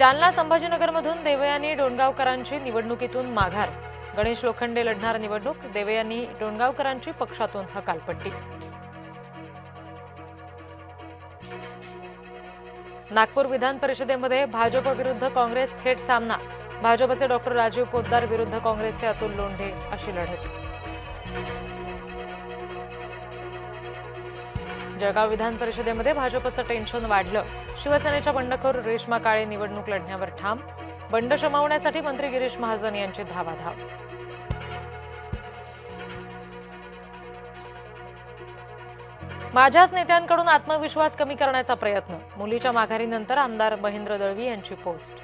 जालना संभाजीनगरमधून देवयानी डोणगावकरांची निवडणुकीतून माघार। गणेश लोखंडे लढणार निवडणूक। देवयानी डोणगावकरांची पक्षातून हकालपट्टी। नागपूर विधान परिषदेमध्ये भाजप विरुद्ध काँग्रेस थेट सामना। भाजपचे डॉक्टर राजीव पोद्दार विरुद्ध काँग्रेसचे अतुल लोंढे अशी लढत। जळगाव विधान परिषदेमध्ये भाजपचं टेन्शन वाढलं। शिवसेनेच्या बंडखोर रेश्मा काळे निवडणूक लढण्यावर ठाम। बंड शमवण्यासाठी मंत्री गिरीश महाजन यांची धावाधाव। माझ्याच नेत्यांकडून आत्मविश्वास कमी करण्याचा प्रयत्न। मुलीच्या माघारीनंतर आमदार महेंद्र दळवी यांची पोस्ट।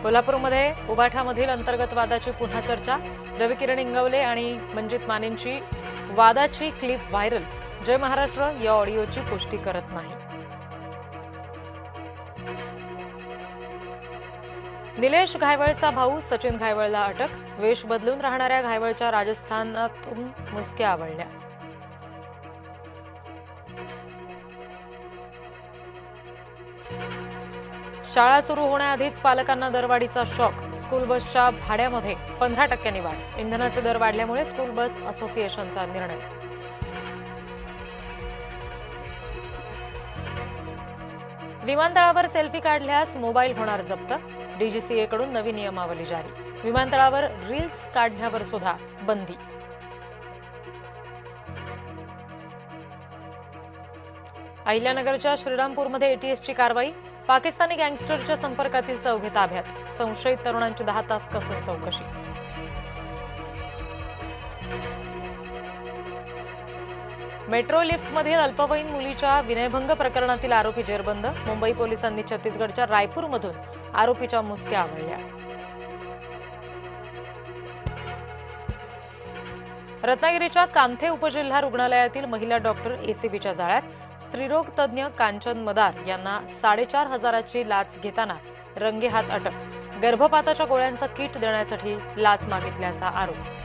कोल्हापूरमध्ये उबाठामधील अंतर्गत वादाची पुन्हा चर्चा। रविकिरण इंगवले आणि मंजित मानेंची वादाची क्लिप व्हायरल। जय महाराष्ट्र या ऑडिओची पुष्टी करत नाही। निलेश घायवळचा भाऊ सचिन घायवळला अटक। वेश बदलून राहणाऱ्या घायवळच्या राजस्थानातून मुसक्या आवळल्या। शाळा सुरू होण्याआधीच पालकांना दरवाढीचा शॉक। स्कूल बसच्या भाड्यामध्ये 15% वाढ। इंधनाचे दर वाढल्यामुळे स्कूल बस असोसिएशनचा निर्णय। विमानतळावर सेल्फी काढल्यास मोबाईल होणार जप्त। डीजीसीएकडून नवी नियमावली जारी। विमानतळावर रील्स काढण्यावर सुद्धा बंदी। अहिल्यानगरच्या श्रीरामपूरमध्ये एटीएसची कारवाई। पाकिस्तानी गँगस्टरच्या संपर्कातील चौघे ताब्यात। संशयित तरुणांची 10 तास कसून चौकशी। मेट्रो लिफ्टमधील अल्पवयीन मुलीच्या विनयभंग प्रकरणातील आरोपी जेरबंद। मुंबई पोलिसांनी छत्तीसगडच्या रायपूरमधून आरोपीच्या मुसक्या आवळल्या। रत्नागिरीच्या कामथे उपजिल्हा रुग्णालयातील महिला डॉक्टर एसीबीच्या जाळ्यात। स्त्रीरोग तज्ज्ञ कांचन मदार यांना 4,500ची लाच घेताना रंगेहात अटक। गर्भपाताच्या गोळ्यांचा किट देण्यासाठी लाच मागितल्याचा आरोप।